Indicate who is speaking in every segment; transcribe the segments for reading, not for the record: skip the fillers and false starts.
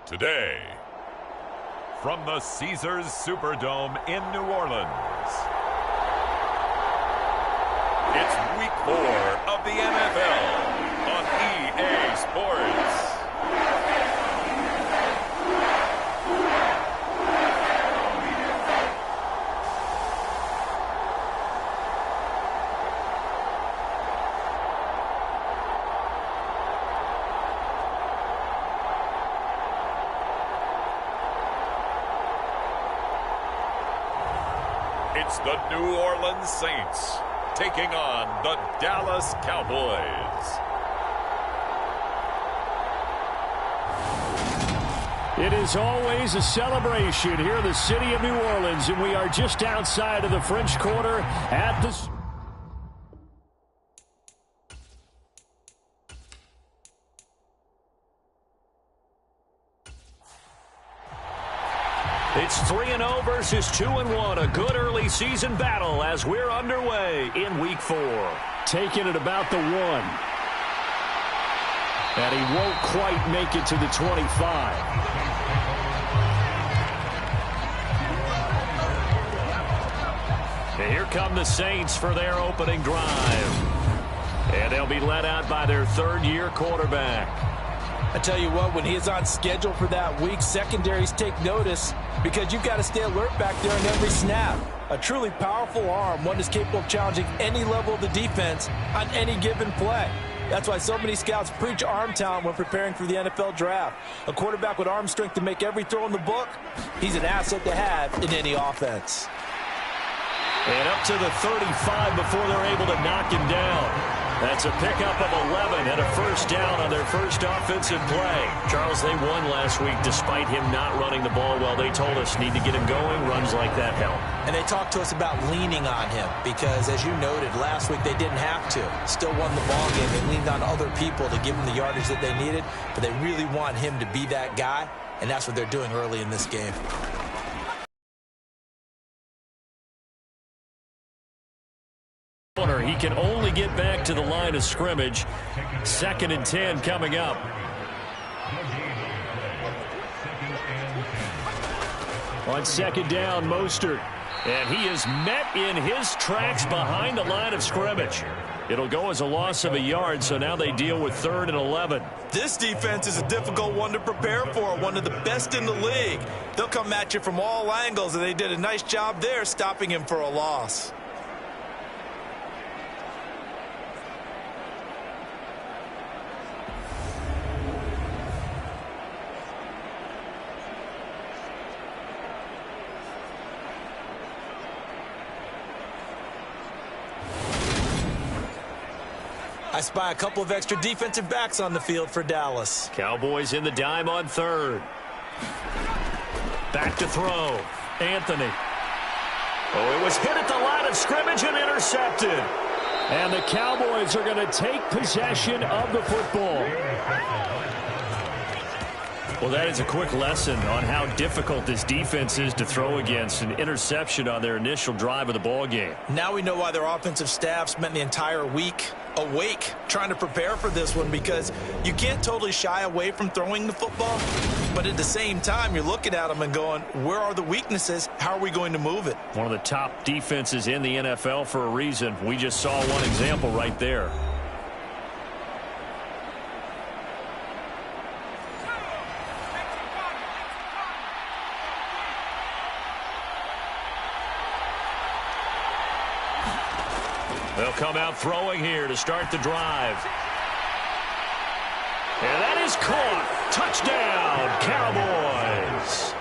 Speaker 1: Today, from the Caesars Superdome in New Orleans, it's Week 4 of the NFL on EA Sports. It's the New Orleans Saints taking on the Dallas Cowboys.
Speaker 2: It is always a celebration here in the city of New Orleans, and we are just outside of the French Quarter at the... It's 3-0 versus 2-1, a good early season battle as we're underway in Week 4. Taking it about the 1. And he won't quite make it to the 25. And here come the Saints for their opening drive. And they'll be led out by their third-year quarterback.
Speaker 3: I tell you what, when he is on schedule for that week, secondaries take notice because you've got to stay alert back there on every snap. A truly powerful arm, one is capable of challenging any level of the defense on any given play. That's why so many scouts preach arm talent when preparing for the NFL draft. A quarterback with arm strength to make every throw in the book, he's an asset to have in any offense.
Speaker 2: And up to the 35 before they're able to knock him down. That's a pickup of 11 and a first down on their first offensive play. Charles, they won last week despite him not running the ball well. They told us need to get him going. Runs like that help.
Speaker 3: And they talked to us about leaning on him because, as you noted, last week they didn't have to. Still won the ball game. They leaned on other people to give them the yardage that they needed, but they really want him to be that guy, and that's what they're doing early in this game.
Speaker 2: He can only get back to the line of scrimmage. 2nd and 10 coming up. On 2nd down, Mostert. And he is met in his tracks behind the line of scrimmage. It'll go as a loss of a yard, so now they deal with 3rd and 11.
Speaker 3: This defense is a difficult one to prepare for, one of the best in the league. They'll come at you from all angles, and they did a nice job there stopping him for a loss. I spy a couple of extra defensive backs on the field for Dallas.
Speaker 2: Cowboys in the dime on 3rd. Back to throw. Anthony. Oh, it was hit at the line of scrimmage and intercepted. And the Cowboys are going to take possession of the football. Well, that is a quick lesson on how difficult this defense is to throw against. An interception on their initial drive of the ball game.
Speaker 3: Now we know why their offensive staff spent the entire week awake trying to prepare for this one, because you can't totally shy away from throwing the football, but at the same time you're looking at them and going, where are the weaknesses? How are we going to move it?
Speaker 2: One of the top defenses in the NFL for a reason. We just saw one example right there. They'll come out throwing here to start the drive. And that is caught. Touchdown, Cowboys.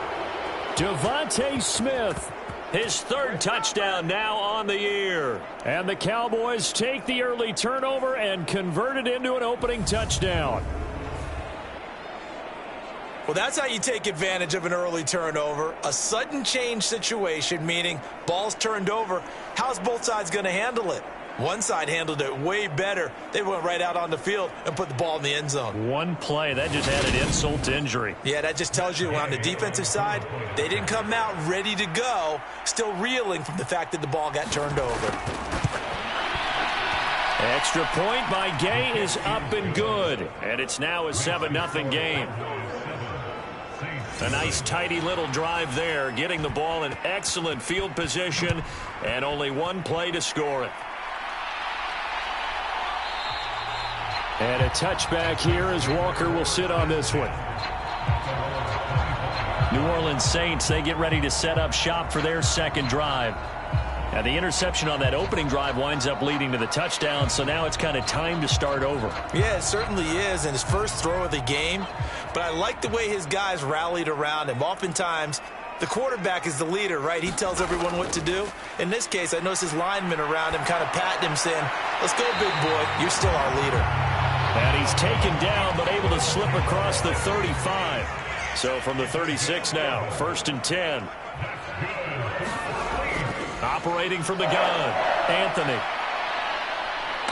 Speaker 2: Devontae Smith, his 3rd touchdown now on the year. And the Cowboys take the early turnover and convert it into an opening touchdown.
Speaker 3: Well, that's how you take advantage of an early turnover. A sudden change situation, meaning ball's turned over. How's both sides going to handle it? One side handled it way better. They went right out on the field and put the ball in the end zone.
Speaker 2: One play, that just added insult to injury.
Speaker 3: Yeah, that just tells you on the defensive side, they didn't come out ready to go, still reeling from the fact that the ball got turned over.
Speaker 2: Extra point by Gay is up and good. And it's now a 7-0 game. A nice, tidy little drive there, getting the ball in excellent field position, and only one play to score it.
Speaker 4: And a touchback here as Walker will sit on this one.
Speaker 2: New Orleans Saints, they get ready to set up shop for their second drive. And the interception on that opening drive winds up leading to the touchdown, so now it's kind of time to start over.
Speaker 3: Yeah, it certainly is, and his first throw of the game. But I like the way his guys rallied around him. Oftentimes, the quarterback is the leader, right? He tells everyone what to do. In this case, I noticed his linemen around him kind of patting him, saying, "Let's go, big boy. You're still our leader."
Speaker 2: And he's taken down, but able to slip across the 35. So from the 36 now, 1st and 10. Operating from the gun, Anthony.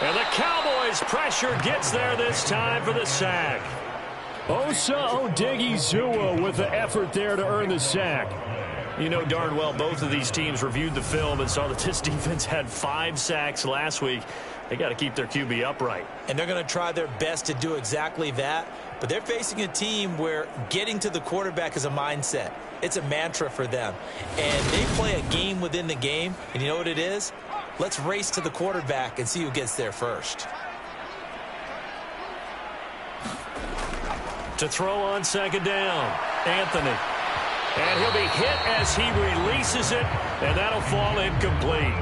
Speaker 2: And the Cowboys' pressure gets there this time for the sack.
Speaker 4: Osa Odighizuwa with the effort there to earn the sack.
Speaker 2: You know darn well both of these teams reviewed the film and saw that this defense had 5 sacks last week. They got to keep their QB upright.
Speaker 3: And they're going to try their best to do exactly that. But they're facing a team where getting to the quarterback is a mindset. It's a mantra for them. And they play a game within the game. And you know what it is? Let's race to the quarterback and see who gets there first.
Speaker 2: To throw on 2nd down, Anthony. And he'll be hit as he releases it, and that'll fall incomplete.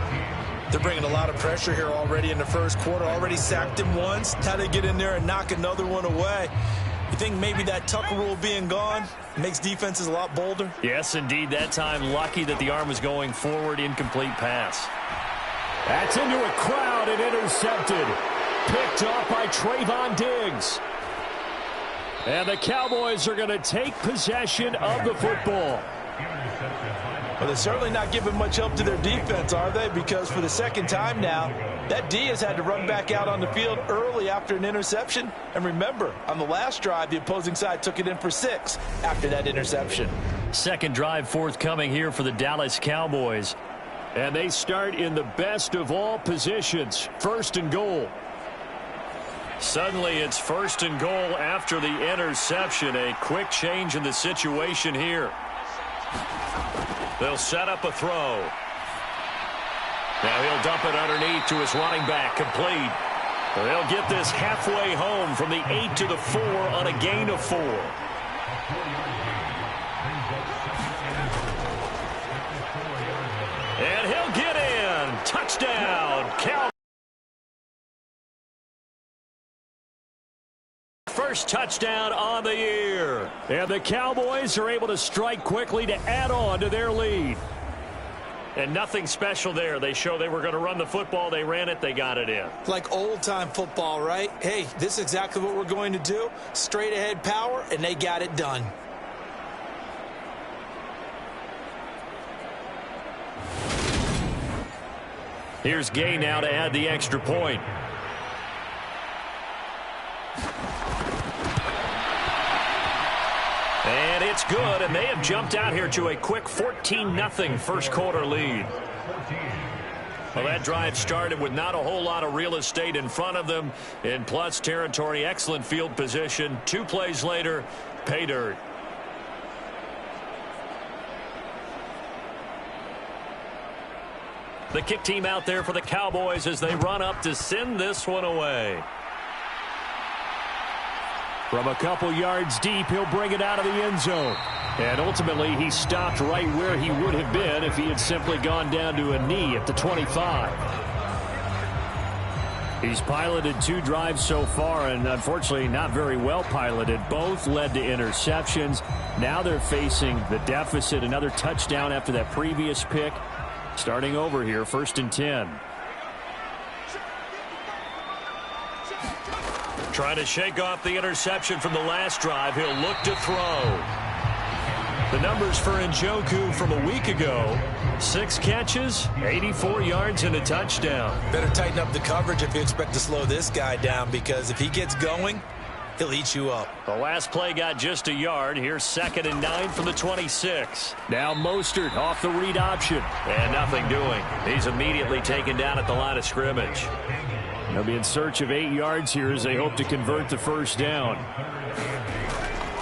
Speaker 3: They're bringing a lot of pressure here already in the first quarter. Already sacked him once. Now they get in there and knock another one away. You think maybe that Tucker rule being gone makes defenses a lot bolder?
Speaker 2: Yes, indeed. That time, lucky that the arm was going forward. Incomplete pass.
Speaker 4: That's into a crowd and intercepted. Picked off by Trayvon Diggs. And the Cowboys are going to take possession of the football.
Speaker 3: Well, they're certainly not giving much help to their defense, are they? Because for the second time now, that D has had to run back out on the field early after an interception. And remember, on the last drive, the opposing side took it in for 6 after that interception.
Speaker 2: Second drive forthcoming here for the Dallas Cowboys.
Speaker 4: And they start in the best of all positions, 1st and goal.
Speaker 2: Suddenly it's 1st and goal after the interception. A quick change in the situation here. They'll set up a throw. Now he'll dump it underneath to his running back. Complete. They'll get this halfway home from the 8 to the 4 on a gain of 4. And he'll get in. Touchdown. Cowboys. First touchdown on the year.
Speaker 4: And the Cowboys are able to strike quickly to add on to their lead.
Speaker 2: And nothing special there. They show they were going to run the football. They ran it. They got it in.
Speaker 3: Like old-time football, right? Hey, this is exactly what we're going to do. Straight ahead power, and they got it done.
Speaker 2: Here's Gay now to add the extra point. And it's good, and they have jumped out here to a quick 14-0 first quarter lead. Well, that drive started with not a whole lot of real estate in front of them. In plus territory, excellent field position. 2 plays later, pay dirt. The kick team out there for the Cowboys as they run up to send this one away.
Speaker 4: From a couple yards deep, he'll bring it out of the end zone. And ultimately, he stopped right where he would have been if he had simply gone down to a knee at the 25. He's piloted 2 drives so far, and unfortunately not very well piloted. Both led to interceptions. Now they're facing the deficit. Another touchdown after that previous pick. Starting over here, 1st and 10.
Speaker 2: Trying to shake off the interception from the last drive. He'll look to throw. The numbers for Njoku from a week ago. 6 catches, 84 yards, and a touchdown.
Speaker 3: Better tighten up the coverage if you expect to slow this guy down, because if he gets going, he'll eat you up.
Speaker 2: The last play got just a yard. Here's 2nd and 9 from the 26.
Speaker 4: Now Mostert off the read option.
Speaker 2: And nothing doing. He's immediately taken down at the line of scrimmage.
Speaker 4: They'll be in search of 8 yards here as they hope to convert the first down.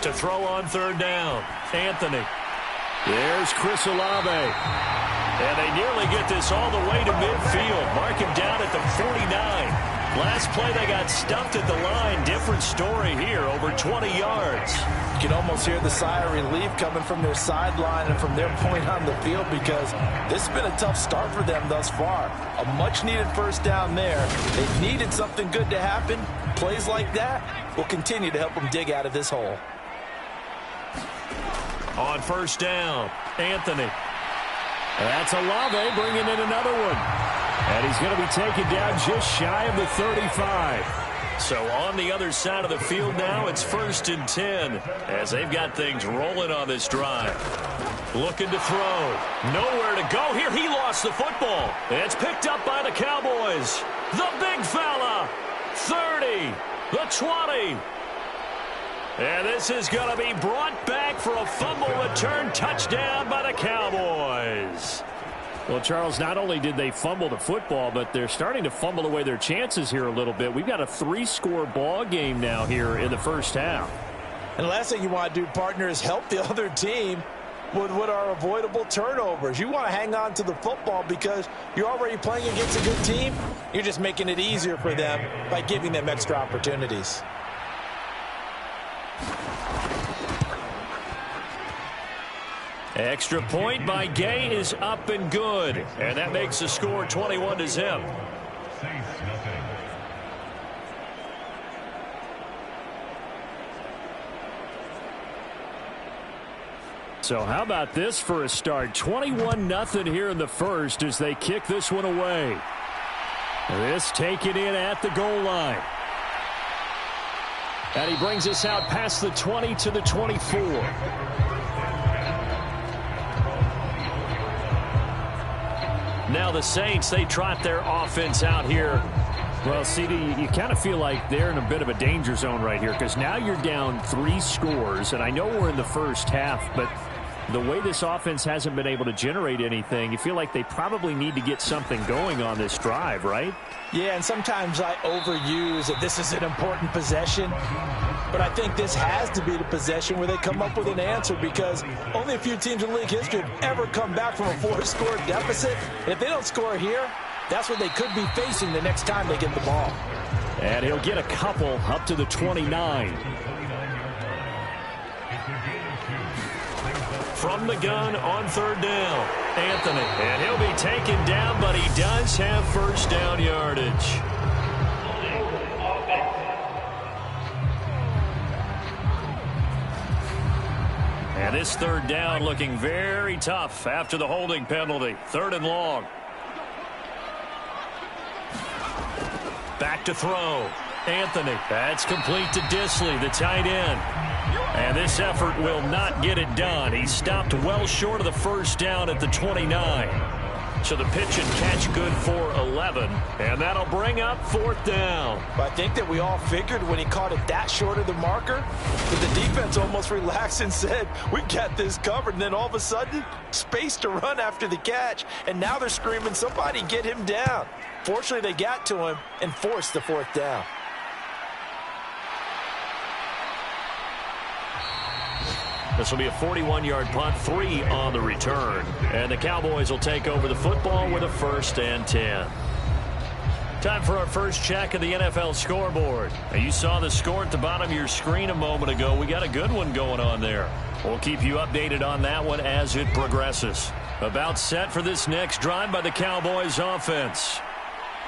Speaker 2: To throw on third down, Anthony. There's Chris Olave. And they nearly get this all the way to midfield. Mark him down at the 49. Last play, they got stuffed at the line. Different story here, over 20 yards.
Speaker 3: You can almost hear the sigh of relief coming from their sideline and from their point on the field, because this has been a tough start for them thus far. A much-needed first down there. They needed something good to happen. Plays like that will continue to help them dig out of this hole.
Speaker 2: On first down, Anthony. That's Olave bringing in another one. And he's going to be taken down just shy of the 35. So on the other side of the field now, it's 1st and 10 as they've got things rolling on this drive. Looking to throw. Nowhere to go here. He lost the football. It's picked up by the Cowboys. The big fella. 30. The 20. And this is going to be brought back for a fumble return touchdown by the Cowboys.
Speaker 4: Well, Charles, not only did they fumble the football, but they're starting to fumble away their chances here a little bit. We've got a 3-score ball game now here in the first half.
Speaker 3: And the last thing you want to do, partner, is help the other team with what are avoidable turnovers. You want to hang on to the football because you're already playing against a good team. You're just making it easier for them by giving them extra opportunities.
Speaker 2: Extra point by Gay is up and good. And that makes the score 21-0.
Speaker 4: So how about this for a start? 21-0 here in the first as they kick this one away. This taken in at the goal line. And he brings us out past the 20 to the 24.
Speaker 2: Now the Saints, they trot their offense out here.
Speaker 4: Well, CD, you kind of feel like they're in a bit of a danger zone right here because now you're down 3 scores, and I know we're in the first half, but the way this offense hasn't been able to generate anything, you feel like they probably need to get something going on this drive, right?
Speaker 3: Yeah, and sometimes I overuse that this is an important possession, but I think this has to be the possession where they come up with an answer, because only a few teams in league history have ever come back from a 4-score deficit. And if they don't score here, that's what they could be facing the next time they get the ball.
Speaker 4: And he'll get a couple up to the 29.
Speaker 2: From the gun on third down, Anthony. And he'll be taken down, but he does have first down yardage. And this third down looking very tough after the holding penalty. 3rd and long. Back to throw. Anthony. That's complete to Disley, the tight end. And this effort will not get it done. He stopped well short of the first down at the 29. So the pitch and catch good for 11. And that'll bring up 4th down.
Speaker 3: But I think that we all figured when he caught it that short of the marker that the defense almost relaxed and said, we got this covered. And then all of a sudden, space to run after the catch. And now they're screaming, somebody get him down. Fortunately, they got to him and forced the 4th down.
Speaker 2: This will be a 41-yard punt, 3 on the return. And the Cowboys will take over the football with a 1st and 10. Time for our first check of the NFL scoreboard. Now, you saw the score at the bottom of your screen a moment ago. We got a good one going on there. We'll keep you updated on that one as it progresses. About set for this next drive by the Cowboys offense.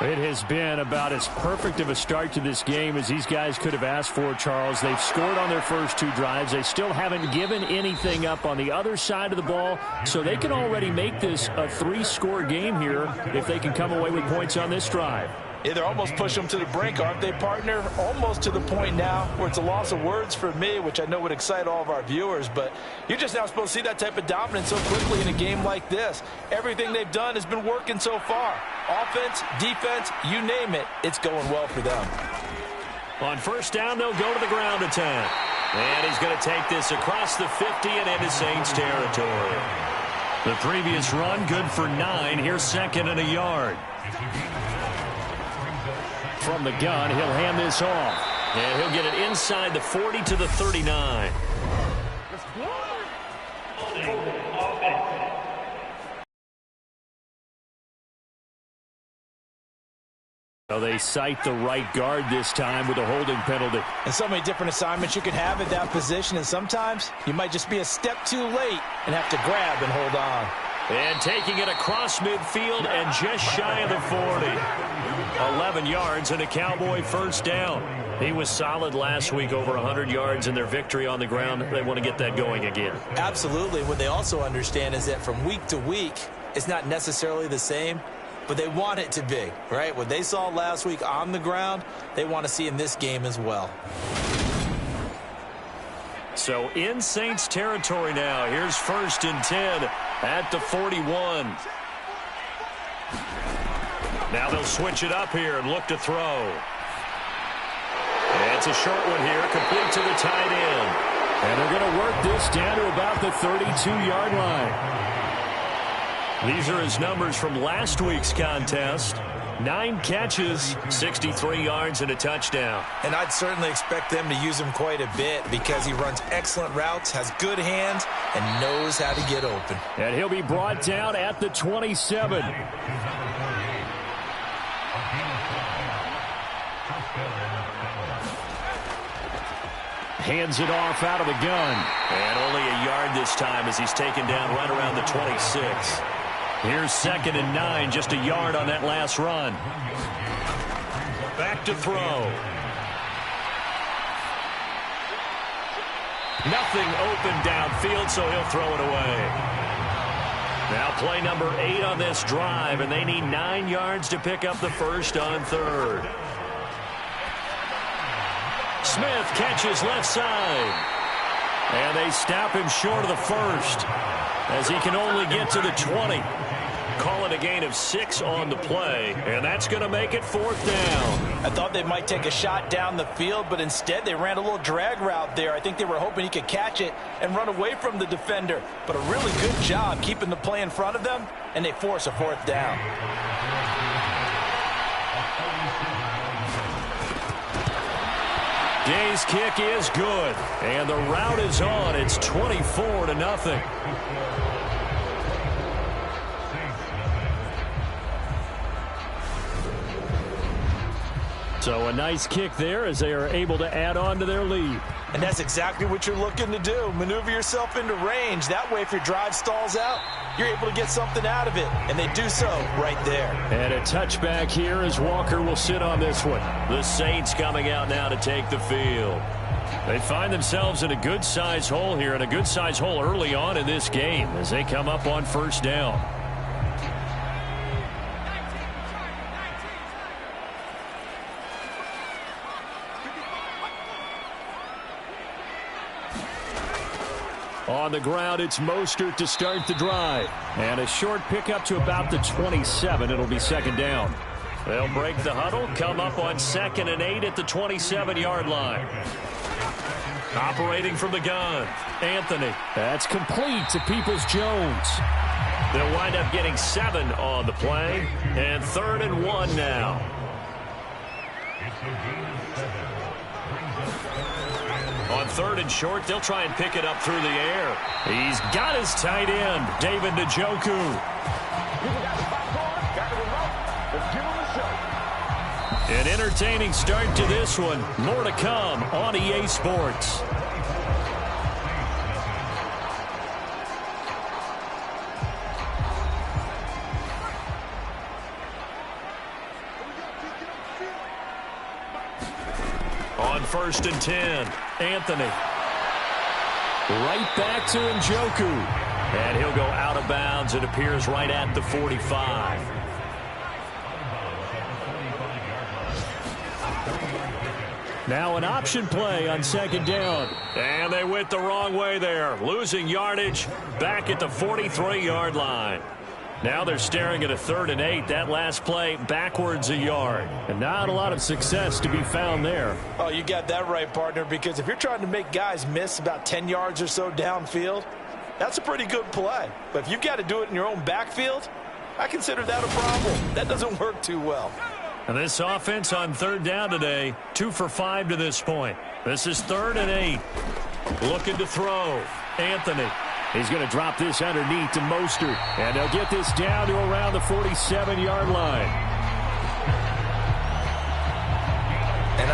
Speaker 4: It has been about as perfect of a start to this game as these guys could have asked for, Charles. They've scored on their first 2 drives. They still haven't given anything up on the other side of the ball, so they can already make this a 3-score game here if they can come away with points on this drive.
Speaker 3: Yeah, they're almost pushing them to the brink, aren't they, partner? Almost to the point now where it's a loss of words for me, which I know would excite all of our viewers, but you're just now supposed to see that type of dominance so quickly in a game like this. Everything they've done has been working so far. Offense, defense, you name it, it's going well for them.
Speaker 2: On first down, they'll go to the ground attack. And he's going to take this across the 50 and into Saints territory. The previous run, good for 9. Here's 2nd and a yard.
Speaker 4: From the gun, he'll hand this off.
Speaker 2: And he'll get it inside the 40 to the 39.
Speaker 4: So they cite the right guard this time with a holding penalty.
Speaker 3: And so many different assignments you can have at that position, and sometimes you might just be a step too late and have to grab and hold on.
Speaker 2: And taking it across midfield and just shy of the 40. 11 yards and a Cowboy first down. He was solid last week, over 100 yards in their victory on the ground. They want to get that going again.
Speaker 3: Absolutely. What they also understand is that from week to week, it's not necessarily the same, but they want it to be, right? What they saw last week on the ground, they want to see in this game as well.
Speaker 2: So in Saints territory now. Here's 1st and 10 at the 41. Now they'll switch it up here and look to throw. And it's a short one here, complete to the tight end.
Speaker 4: And they're going to work this down to about the 32-yard line.
Speaker 2: These are his numbers from last week's contest. 9 catches, 63 yards, and a touchdown.
Speaker 3: And I'd certainly expect them to use him quite a bit because he runs excellent routes, has good hands, and knows how to get open.
Speaker 4: And he'll be brought down at the 27. Hands it off out of the gun.
Speaker 2: And only a yard this time as he's taken down right around the 26.
Speaker 4: Here's 2nd and 9, just a yard on that last run.
Speaker 2: Back to throw. Nothing open downfield, so he'll throw it away. Now play number 8 on this drive, and they need 9 yards to pick up the first on 3rd. Smith catches left side. And they stop him short of the first as he can only get to the 20. Call it a gain of 6 on the play, and that's going to make it 4th down.
Speaker 3: I thought they might take a shot down the field, but instead they ran a little drag route there. I think they were hoping he could catch it and run away from the defender. But a really good job keeping the play in front of them, and they force a 4th down.
Speaker 2: Day's kick is good, and the route is on. It's 24-0.
Speaker 4: So a nice kick there as they are able to add on to their lead.
Speaker 3: And that's exactly what you're looking to do. Maneuver yourself into range. That way, if your drive stalls out, you're able to get something out of it. And they do so right there.
Speaker 4: And a touchback here as Walker will sit on this one.
Speaker 2: The Saints coming out now to take the field.
Speaker 4: They find themselves in a good-sized hole here, and a good-sized hole early on in this game as they come up on 1st down. On the ground, it's Mostert to start the drive. And a short pickup to about the 27. It'll be 2nd down.
Speaker 2: They'll break the huddle, come up on 2nd and 8 at the 27-yard line. Operating from the gun, Anthony.
Speaker 4: That's complete to Peoples-Jones.
Speaker 2: They'll wind up getting 7 on the play. And 3rd and 1 now. On 3rd and short, they'll try and pick it up through the air. He's got his tight end, David Njoku. An entertaining start to this one. More to come on EA Sports. On 1st and 10, Anthony.
Speaker 4: Right back to Njoku.
Speaker 2: And he'll go out of bounds. It appears right at the 45.
Speaker 4: Now an option play on 2nd down.
Speaker 2: And they went the wrong way there. Losing yardage back at the 43-yard line. Now they're staring at a 3rd and 8. That last play backwards a yard.
Speaker 4: And not a lot of success to be found there.
Speaker 3: Oh, you got that right, partner, because if you're trying to make guys miss about 10 yards or so downfield, that's a pretty good play. But if you've got to do it in your own backfield, I consider that a problem. That doesn't work too well.
Speaker 2: And this offense on 3rd down today, 2 for 5 to this point. This is 3rd and 8. Looking to throw. Anthony.
Speaker 4: He's going to drop this underneath to Mostert. And they'll get this down to around the 47-yard line.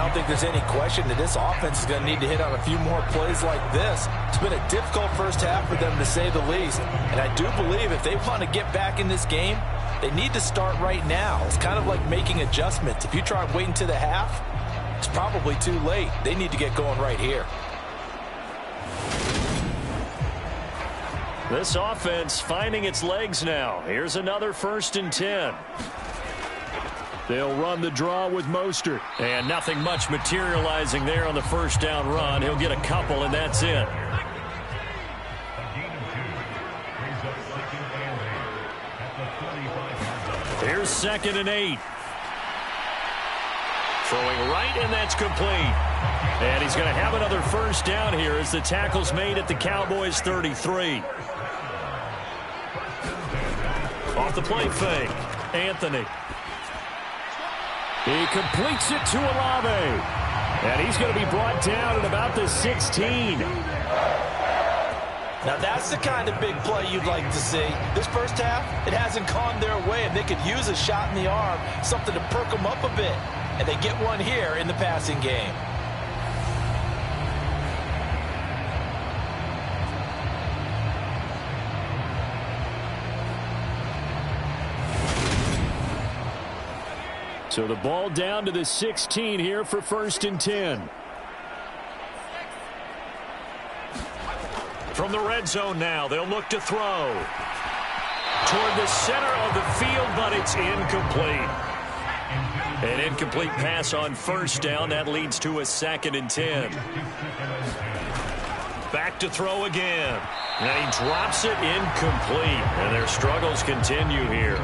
Speaker 3: don't think there's any question that this offense is going to need to hit on a few more plays like this. It's been a difficult first half for them, to say the least. And I do believe if they want to get back in this game, they need to start right now. It's kind of like making adjustments. If you try waiting to the half, it's probably too late. They need to get going right here.
Speaker 2: This offense finding its legs now. Here's another 1st and 10. They'll run the draw with Mostert. And nothing much materializing there on the first down run. He'll get a couple, and that's it. Here's 2nd and 8. Throwing right, and that's complete. And he's going to have another first down here as the tackle's made at the Cowboys' 33. Off the play fake, Anthony. He completes it to Olave. And he's going to be brought down at about the 16.
Speaker 3: Now that's the kind of big play you'd like to see. This first half, it hasn't gone their way, and they could use a shot in the arm, something to perk them up a bit. And they get one here in the passing game.
Speaker 4: So the ball down to the 16 here for 1st and 10.
Speaker 2: From the red zone now, they'll look to throw. Toward the center of the field, but it's incomplete. An incomplete pass on first down. That leads to a 2nd and 10. Back to throw again. And he drops it incomplete. And their struggles continue here.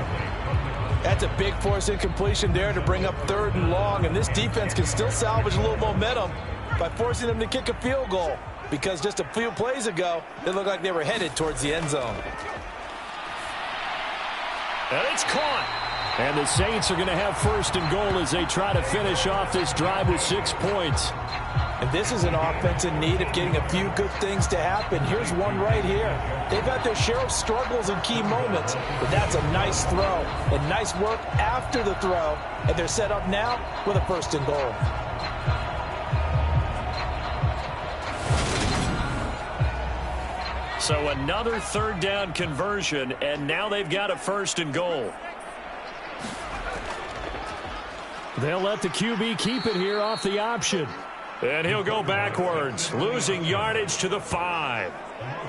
Speaker 3: That's a big force incompletion there to bring up 3rd and long. And this defense can still salvage a little momentum by forcing them to kick a field goal. Because just a few plays ago, they looked like they were headed towards the end zone.
Speaker 2: And it's caught.
Speaker 4: And the Saints are going to have 1st and goal as they try to finish off this drive with 6 points.
Speaker 3: And this is an offense in need of getting a few good things to happen. Here's one right here. They've had their share of struggles in key moments, but that's a nice throw and nice work after the throw. And they're set up now with a 1st and goal.
Speaker 2: So another 3rd down conversion, and now they've got a 1st and goal.
Speaker 4: They'll let the QB keep it here off the option.
Speaker 2: And he'll go backwards, losing yardage to the 5.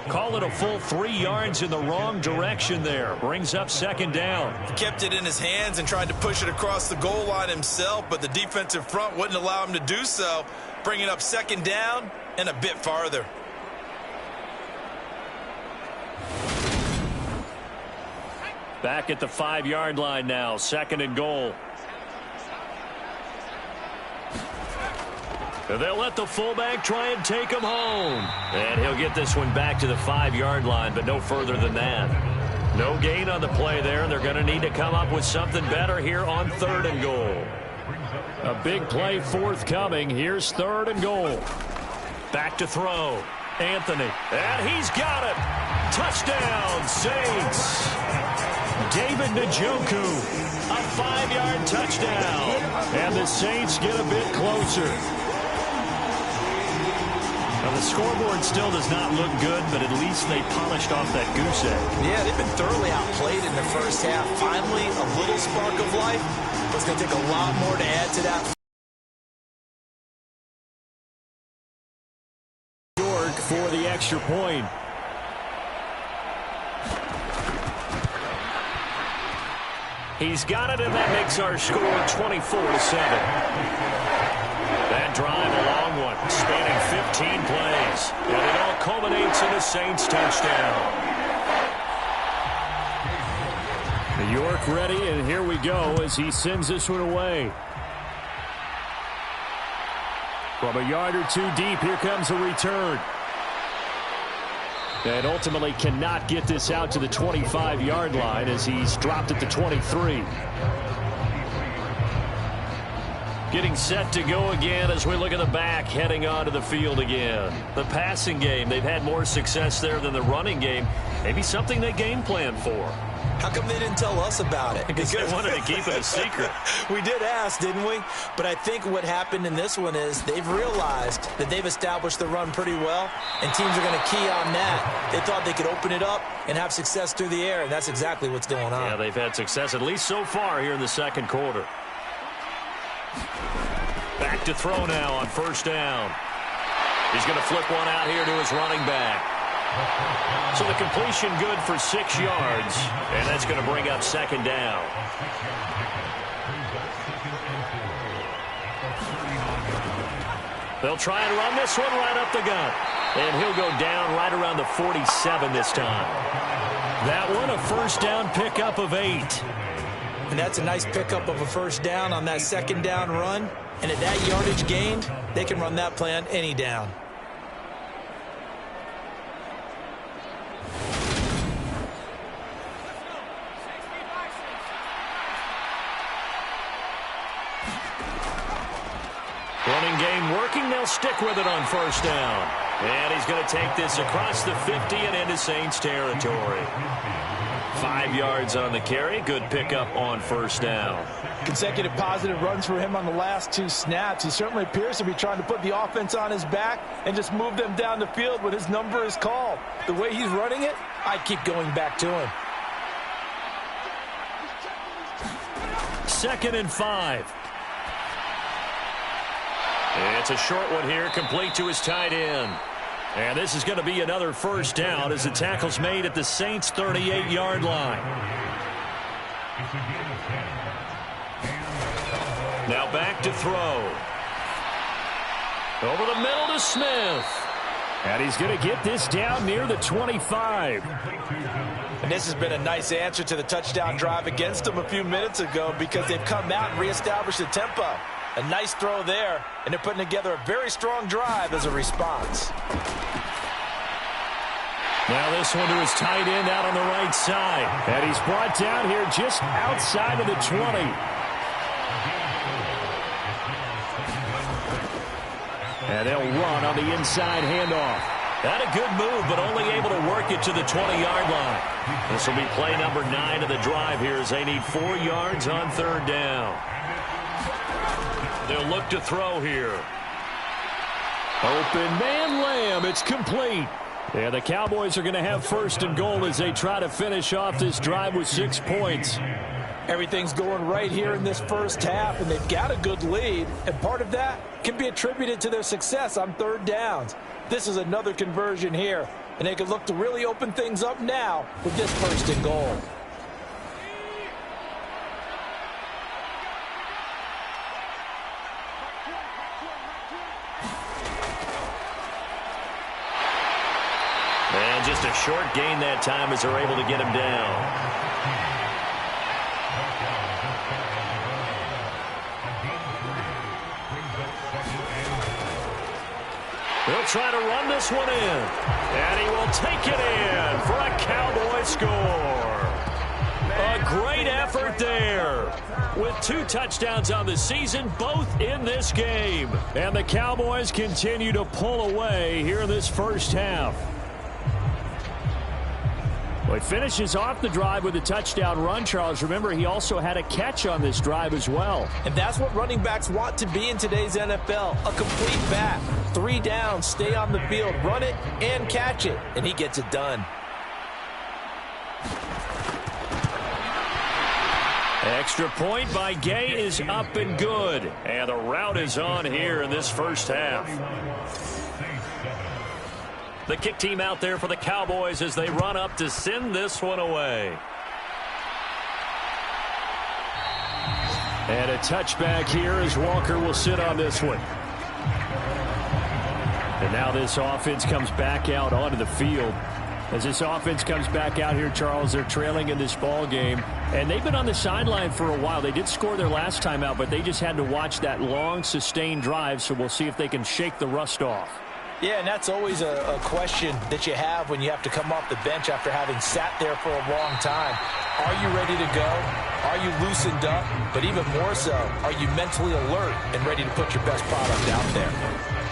Speaker 2: Call it a full 3 yards in the wrong direction there. Brings up 2nd down.
Speaker 3: He kept it in his hands and tried to push it across the goal line himself, but the defensive front wouldn't allow him to do so, bringing up 2nd down and a bit farther.
Speaker 2: Back at the 5-yard line now, 2nd and goal. They'll let the fullback try and take him home. And he'll get this one back to the 5-yard line, but no further than that. No gain on the play there, and they're going to need to come up with something better here on 3rd and goal.
Speaker 4: A big play forthcoming. Here's 3rd and goal.
Speaker 2: Back to throw. Anthony. And he's got it. Touchdown, Saints. David Njoku. A 5-yard touchdown.
Speaker 4: And the Saints get a bit closer.
Speaker 2: Now, the scoreboard still does not look good, but at least they polished off that goose egg.
Speaker 3: Yeah, they've been thoroughly outplayed in the first half. Finally, a little spark of life. But it's going to take a lot more to add to that.
Speaker 4: York for the extra point.
Speaker 2: He's got it, and that makes our score 24-7. That drive, a long one, spanning 15 plays. And it all culminates in a Saints touchdown.
Speaker 4: York ready, and here we go as he sends this one away. From a yard or 2 deep, here comes a return. And ultimately cannot get this out to the 25-yard line as he's dropped at the 23.
Speaker 2: Getting set to go again as we look at the back, heading onto the field again. The passing game, they've had more success there than the running game. Maybe something they game plan for.
Speaker 3: How come they didn't tell us about it?
Speaker 2: Because they wanted to keep it a secret.
Speaker 3: We did ask, didn't we? But I think what happened in this one is they've realized that they've established the run pretty well, and teams are going to key on that. They thought they could open it up and have success through the air, and that's exactly what's going on.
Speaker 2: Yeah, they've had success at least so far here in the second quarter. Back to throw now on first down. He's going to flip one out here to his running back. So the completion good for 6 yards, and that's going to bring up second down. They'll try and run this one right up the gut. And he'll go down right around the 47 this time. That one a first down pickup of 8.
Speaker 3: And that's a nice pickup of a first down on that second down run. And at that yardage gained, they can run that play on any down.
Speaker 2: Running game working. They'll stick with it on first down. And he's going to take this across the 50 and into Saints territory. 5 yards on the carry. Good pickup on first down.
Speaker 3: Consecutive positive runs for him on the last 2 snaps. He certainly appears to be trying to put the offense on his back and just move them down the field when his number is called. The way he's running it, I keep going back to him.
Speaker 2: 2nd and 5. It's a short one here, complete to his tight end. And this is going to be another first down as the tackle's made at the Saints' 38-yard line. Now back to throw. Over the middle to Smith.
Speaker 4: And he's going to get this down near the 25.
Speaker 3: And this has been a nice answer to the touchdown drive against them a few minutes ago because they've come out and reestablished the tempo. A nice throw there, and they're putting together a very strong drive as a response.
Speaker 2: Now this one to his tight end out on the right side.
Speaker 4: And he's brought down here just outside of the 20. And they'll run on the inside handoff.
Speaker 2: Had a good move, but only able to work it to the 20-yard line. This will be play number 9 of the drive here as they need 4 yards on third down. They'll look to throw here.
Speaker 4: Open man Lamb. It's complete. And the Cowboys are going to have first and goal as they try to finish off this drive with 6 points.
Speaker 3: Everything's going right here in this first half, and they've got a good lead. And part of that can be attributed to their success on third downs. This is another conversion here, and they can look to really open things up now with this first and goal.
Speaker 2: And just a short gain that time as they're able to get him down. He'll try to run this one in. And he will take it in for a Cowboy score. A great effort there. With 2 touchdowns on the season, both in this game.
Speaker 4: And the Cowboys continue to pull away here in this first half. Well, he finishes off the drive with a touchdown run, Charles. Remember, he also had a catch on this drive as well.
Speaker 3: And that's what running backs want to be in today's NFL, a complete back. 3 downs, stay on the field, run it, and catch it. And he gets it done.
Speaker 2: Extra point by Gay is up and good. And the route is on here in this first half. The kick team out there for the Cowboys as they run up to send this one away.
Speaker 4: And a touchback here as Walker will sit on this one. And now this offense comes back out onto the field. As this offense comes back out here, Charles, they're trailing in this ball game. And they've been on the sideline for a while. They did score their last time out, but they just had to watch that long, sustained drive. So we'll see if they can shake the rust off.
Speaker 3: Yeah, and that's always a question that you have when you have to come off the bench after having sat there for a long time. Are you ready to go? Are you loosened up? But even more so, are you mentally alert and ready to put your best product out there?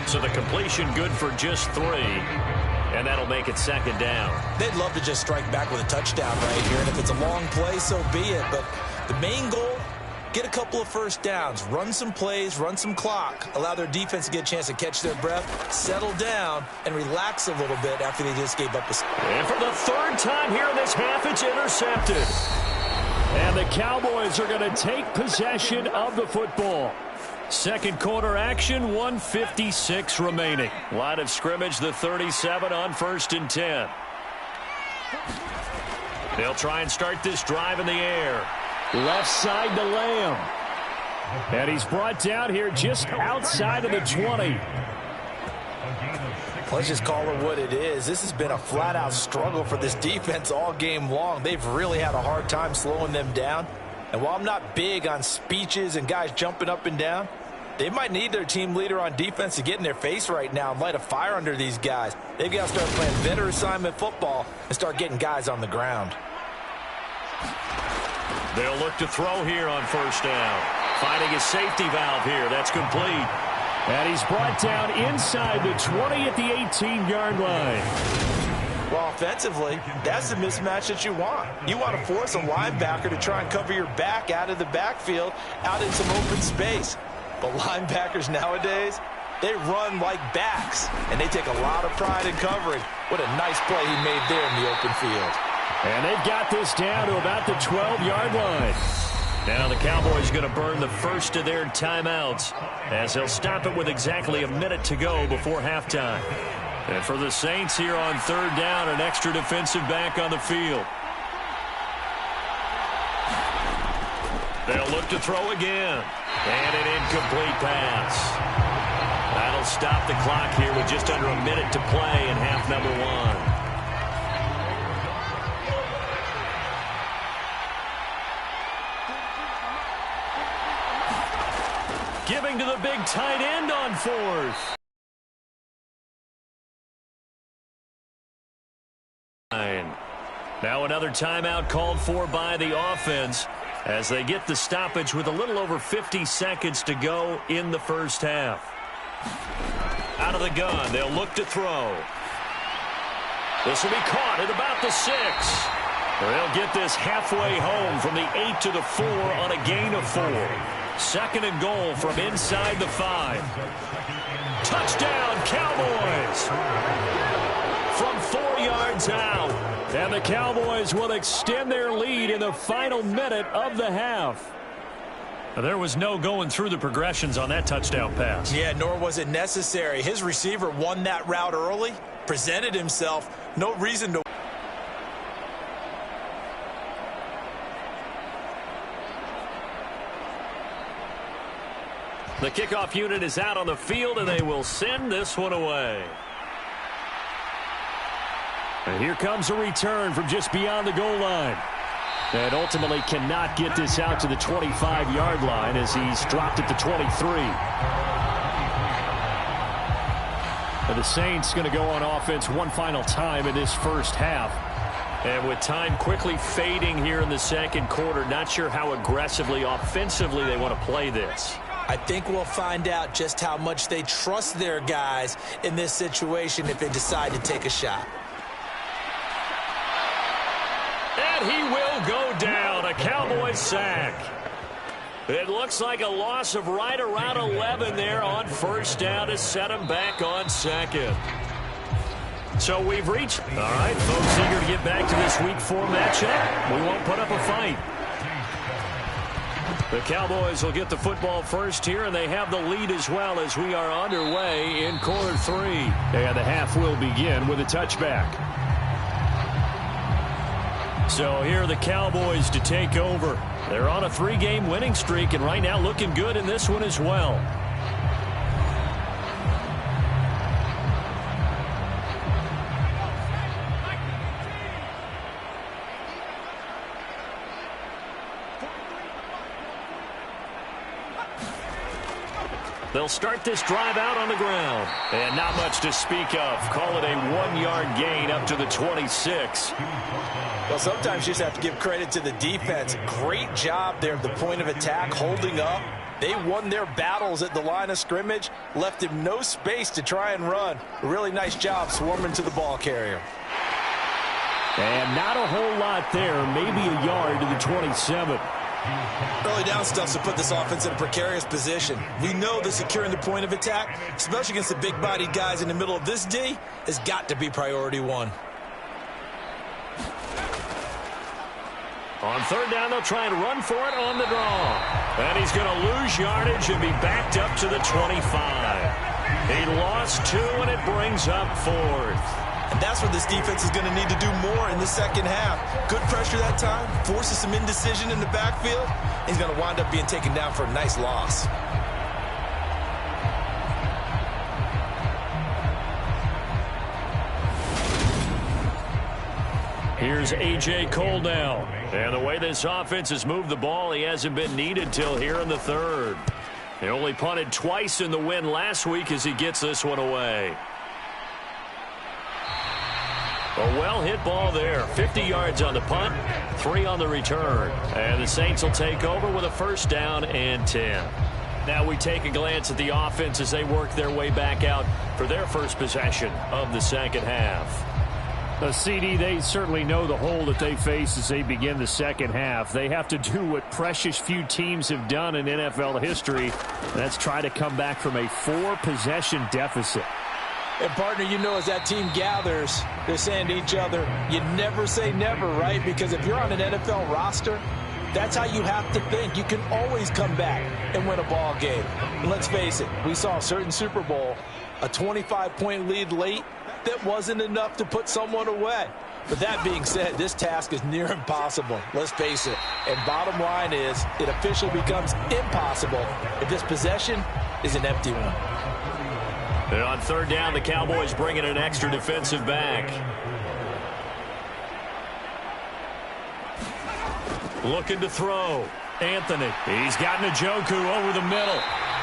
Speaker 2: So the completion good for just 3. And that'll make it second down.
Speaker 3: They'd love to just strike back with a touchdown right here, and if it's a long play, so be it. But the main goal, get a couple of first downs, run some plays, run some clock, allow their defense to get a chance to catch their breath, settle down, and relax a little bit after they just gave up a...
Speaker 2: And for the third time here in this half, it's intercepted.
Speaker 4: And the Cowboys are going to take possession of the football. Second quarter action, 1:56 remaining.
Speaker 2: Line of scrimmage, the 37 on 1st and 10. They'll try and start this drive in the air.
Speaker 4: Left side to Lamb. And he's brought down here just outside of the 20.
Speaker 3: Let's just call it what it is. This has been a flat-out struggle for this defense all game long. They've really had a hard time slowing them down. And while I'm not big on speeches and guys jumping up and down, they might need their team leader on defense to get in their face right now and light a fire under these guys. They've got to start playing better assignment football and start getting guys on the ground.
Speaker 2: They'll look to throw here on 1st down. Finding a safety valve here. That's complete.
Speaker 4: And he's brought down inside the 20 at the 18-yard line.
Speaker 3: Well, offensively, that's the mismatch that you want. You want to force a linebacker to try and cover your back out of the backfield, out in some open space. But linebackers nowadays, they run like backs, and they take a lot of pride in covering. What a nice play he made there in the open field.
Speaker 4: And they've got this down to about the 12-yard line.
Speaker 2: Now the Cowboys going to burn the first of their timeouts as they'll stop it with exactly a minute to go before halftime. And for the Saints here on 3rd down, an extra defensive back on the field. They'll look to throw again. And an incomplete pass. That'll stop the clock here with just under a minute to play in half number 1. Giving to the big tight end on 4th. Now another timeout called for by the offense as they get the stoppage with a little over 50 seconds to go in the first half. Out of the gun, they'll look to throw. This will be caught at about the 6. They'll get this halfway home from the 8 to the 4 on a gain of 4. 2nd and goal from inside the 5. Touchdown, Cowboys! From 4 yards out.
Speaker 4: And the Cowboys will extend their lead in the final minute of the half.
Speaker 2: There was no going through the progressions on that touchdown pass.
Speaker 3: Yeah, nor was it necessary. His receiver won that route early, presented himself. No reason to...
Speaker 2: The kickoff unit is out on the field, and they will send this one away.
Speaker 4: And here comes a return from just beyond the goal line. And ultimately cannot get this out to the 25-yard line as he's dropped at the 23. And the Saints going to go on offense one final time in this first half.
Speaker 2: And with time quickly fading here in the second quarter, not sure how aggressively, offensively they want to play this.
Speaker 3: I think we'll find out just how much they trust their guys in this situation if they decide to take a shot.
Speaker 2: And he will go down, a Cowboys sack. It looks like a loss of right around 11 there on 1st down to set him back on 2nd. So we've reached, all right, folks eager to get back to this Week 4 matchup. We won't put up a fight. The Cowboys will get the football first here, and they have the lead as well as we are underway in quarter 3.
Speaker 4: And the half will begin with a touchback.
Speaker 2: So here are the Cowboys to take over. They're on a 3-game winning streak, and right now looking good in this one as well. They'll start this drive out on the ground. And not much to speak of. Call it a 1-yard gain up to the 26.
Speaker 3: Well, sometimes you just have to give credit to the defense. Great job there at the point of attack, holding up They won their battles at the line of scrimmage, left him no space to try and run. A really nice job swarming to the ball carrier.
Speaker 4: And not a whole lot there, maybe a yard to the 27.
Speaker 3: Early down stuff to put this offense in a precarious position. We know that securing the point of attack, especially against the big-bodied guys in the middle of this D, has got to be priority one.
Speaker 2: On third down, they'll try and run for it on the draw. And he's going to lose yardage and be backed up to the 25. He lost 2, and it brings up 4th.
Speaker 3: And that's what this defense is going to need to do more in the second half. Good pressure that time, forces some indecision in the backfield. He's going to wind up being taken down for a nice loss.
Speaker 2: Here's A.J. Cole now. And the way this offense has moved the ball, he hasn't been needed till here in the third. He only punted twice in the win last week as he gets this one away. A well-hit ball there. 50 yards on the punt, 3 on the return. And the Saints will take over with a first down and 10. Now we take a glance at the offense as they work their way back out for their first possession of the second half.
Speaker 4: CD, they certainly know the hole that they face as they begin the second half. They have to do what precious few teams have done in NFL history. That's try to come back from a 4-possession deficit.
Speaker 3: And, partner, you know, as that team gathers, they're saying to each other, you never say never, right? Because if you're on an NFL roster, that's how you have to think. You can always come back and win a ball game. And let's face it, we saw a certain Super Bowl, a 25-point lead late, that wasn't enough to put someone away. But that being said, this task is near impossible. Let's face it. And bottom line is, it officially becomes impossible if this possession is an empty one.
Speaker 2: And on third down, the Cowboys bring in an extra defensive back. Looking to throw. Anthony. He's got Njoku over the middle.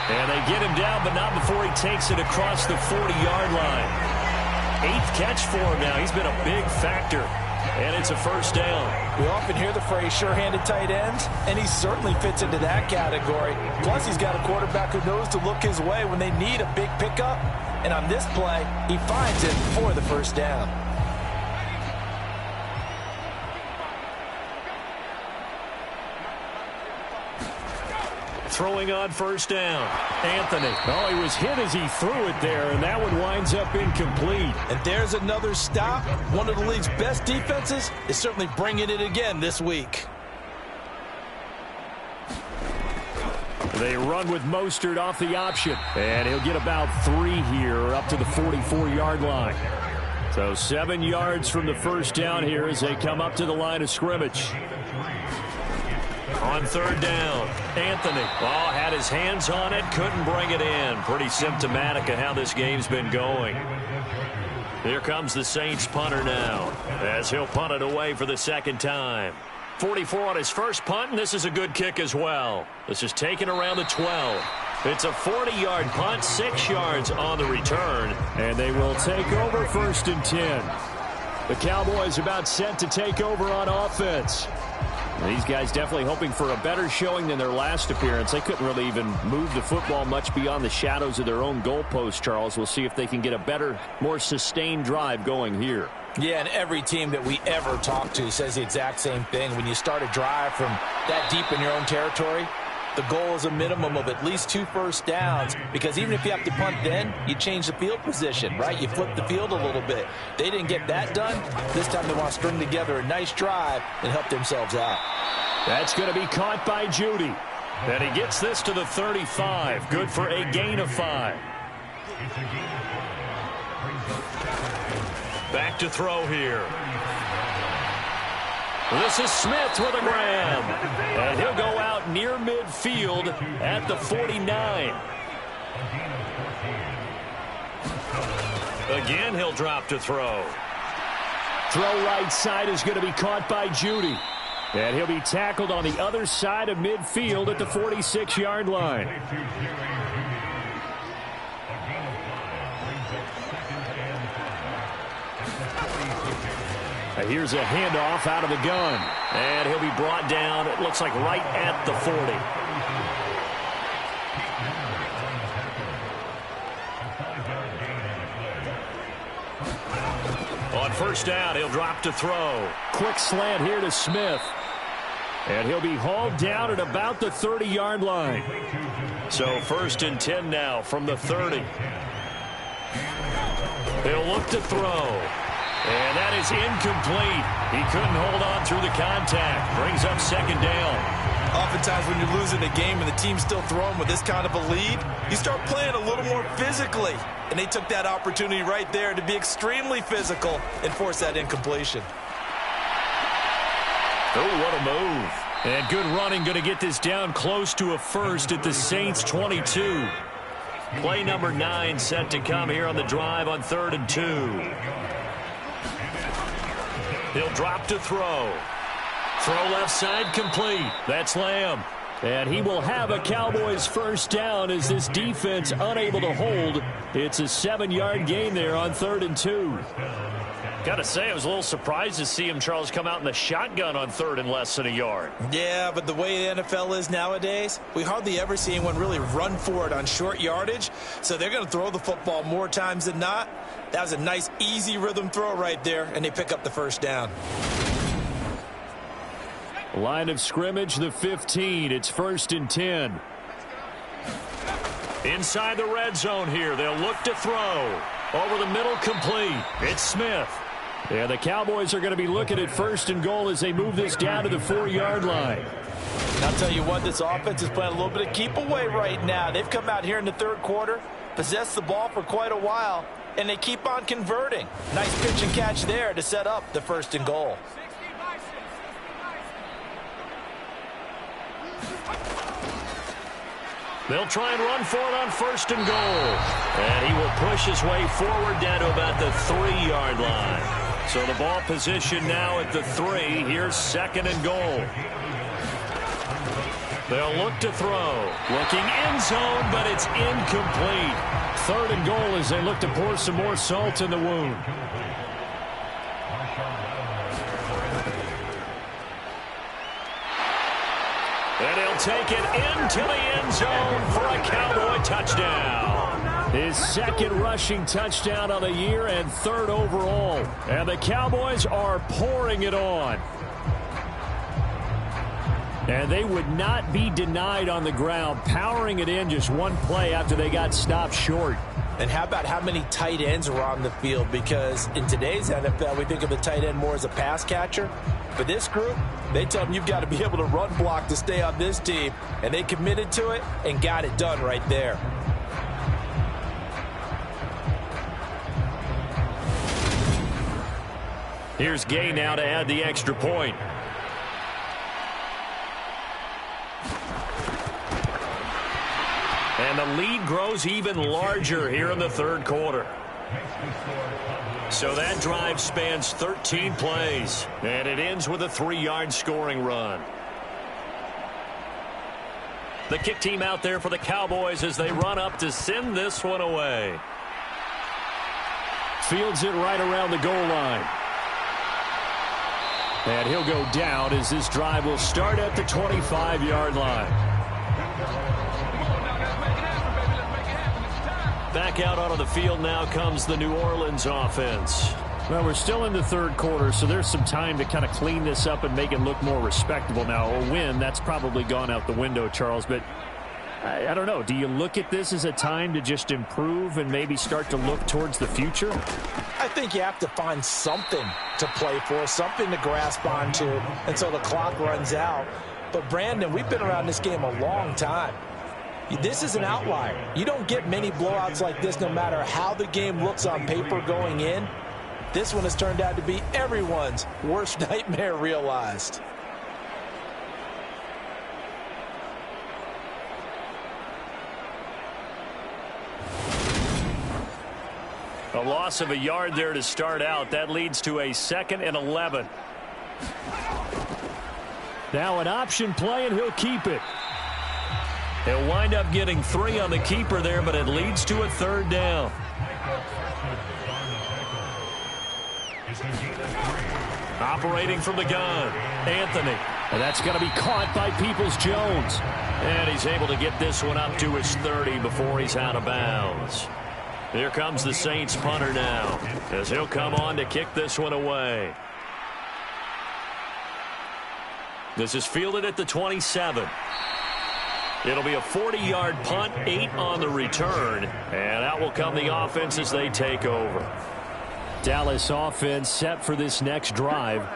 Speaker 2: And they get him down, but not before he takes it across the 40-yard line. 8th catch for him now. He's been a big factor. And it's a first down.
Speaker 3: We often hear the phrase sure-handed tight ends, and he certainly fits into that category. Plus, he's got a quarterback who knows to look his way when they need a big pickup. And on this play, he finds it for the first down.
Speaker 2: Throwing on first down. Anthony.
Speaker 4: Oh, he was hit as he threw it there, and that one winds up incomplete.
Speaker 3: And there's another stop. One of the league's best defenses is certainly bringing it again this week.
Speaker 4: They run with Mostert off the option, and he'll get about 3 here up to the 44-yard line. So 7 yards from the first down here as they come up to the line of scrimmage.
Speaker 2: On third down, Anthony. Oh, had his hands on it, couldn't bring it in. Pretty symptomatic of how this game's been going. Here comes the Saints punter now, as he'll punt it away for the second time. 44 on his first punt, and this is a good kick as well. This is taken around the 12. It's a 40-yard punt, 6 yards on the return.
Speaker 4: And they will take over first and 10. The Cowboys about set to take over on offense. These guys definitely hoping for a better showing than their last appearance. They couldn't really even move the football much beyond the shadows of their own goalpost, Charles. We'll see if they can get a better, more sustained drive going here.
Speaker 3: Yeah, and every team that we ever talk to says the exact same thing. When you start a drive from that deep in your own territory, the goal is a minimum of at least 2 first downs, because even if you have to punt then, you change the field position, right? You flip the field a little bit. They didn't get that done. This time they want to string together a nice drive and help themselves out.
Speaker 4: That's going to be caught by Judy.
Speaker 2: And he gets this to the 35. Good for a gain of 5. Back to throw here. This is Smith with a grab. And he'll go out near midfield at the 49. Again, he'll drop to throw.
Speaker 4: Throw right side is going to be caught by Judy. And he'll be tackled on the other side of midfield at the 46-yard line. Here's a handoff out of the gun.
Speaker 2: And he'll be brought down, it looks like right at the 40. first down. He'll drop to throw.
Speaker 4: Quick slant here to Smith. And he'll be hauled down at about the 30-yard line.
Speaker 2: So 1st and 10 now from the 30. He'll look to throw. And that is incomplete. He couldn't hold on through the contact. Brings up 2nd down.
Speaker 3: Oftentimes when you're losing a game and the team's still throwing with this kind of a lead, you start playing a little more physically. And they took that opportunity right there to be extremely physical and force that incompletion.
Speaker 2: Oh, what a move.
Speaker 4: And good running, going to get this down close to a first at the Saints' 22.
Speaker 2: Play number 9 set to come here on the drive on 3rd and 2. He'll drop to throw.
Speaker 4: Throw left side complete. That's Lamb. And he will have a Cowboys first down as this defense unable to hold. It's a 7-yard gain there on 3rd and 2.
Speaker 2: Got to say, I was a little surprised to see him, Charles, come out in the shotgun on 3rd and less than a yard.
Speaker 3: Yeah, but the way the NFL is nowadays, we hardly ever see anyone really run for it on short yardage. So they're going to throw the football more times than not. That was a nice, easy rhythm throw right there, and they pick up the first down.
Speaker 4: Line of scrimmage, the 15. It's 1st and 10.
Speaker 2: Inside the red zone here. They'll look to throw. Over the middle, complete. It's Smith.
Speaker 4: Yeah, the Cowboys are going to be looking at 1st and goal as they move this down to the 4-yard line.
Speaker 3: I'll tell you what, this offense is playing a little bit of keep away right now. They've come out here in the 3rd quarter, possessed the ball for quite a while, and they keep on converting. Nice pitch and catch there to set up the 1st and goal.
Speaker 2: They'll try and run for it on 1st and goal. And he will push his way forward down to about the 3-yard line. So the ball position now at the 3. Here's 2nd and goal. They'll look to throw.
Speaker 4: Looking end zone, but it's incomplete. 3rd and goal as they look to pour some more salt in the wound.
Speaker 2: And he'll take it into the end zone for a Cowboy touchdown.
Speaker 4: His 2nd rushing touchdown of the year and 3rd overall. And the Cowboys are pouring it on. And they would not be denied on the ground, powering it in just one play after they got stopped short.
Speaker 3: And how about how many tight ends were on the field? Because in today's NFL, we think of the tight end more as a pass catcher. For this group, they tell them you've got to be able to run block to stay on this team. And they committed to it and got it done right there.
Speaker 2: Here's Gay now to add the extra point. And the lead grows even larger here in the 3rd quarter. So that drive spans 13 plays. And it ends with a 3-yard scoring run. The kick team out there for the Cowboys as they run up to send this one away.
Speaker 4: Fields it right around the goal line. And he'll go down as this drive will start at the 25-yard line.
Speaker 2: Back out onto the field now comes the New Orleans offense.
Speaker 4: Well, we're still in the 3rd quarter, so there's some time to kind of clean this up and make it look more respectable. Now, a win, that's probably gone out the window, Charles, but I don't know. Do you look at this as a time to just improve and maybe start to look towards the future?
Speaker 3: I think you have to find something to play for, something to grasp onto until the clock runs out. But, Brandon, we've been around this game a long time. This is an outlier. You don't get many blowouts like this no matter how the game looks on paper going in. This one has turned out to be everyone's worst nightmare realized.
Speaker 2: A loss of a yard there to start out. That leads to a 2nd and 11.
Speaker 4: Now an option play, and he'll keep it.
Speaker 2: He'll wind up getting 3 on the keeper there, but it leads to a 3rd down. Operating from the gun, Anthony.
Speaker 4: And that's going to be caught by Peoples-Jones.
Speaker 2: And he's able to get this one up to his 30 before he's out of bounds. Here comes the Saints punter now, as he'll come on to kick this one away. This is fielded at the 27. It'll be a 40-yard punt, 8 on the return, and out will come the offense as they take over.
Speaker 4: Dallas offense set for this next drive.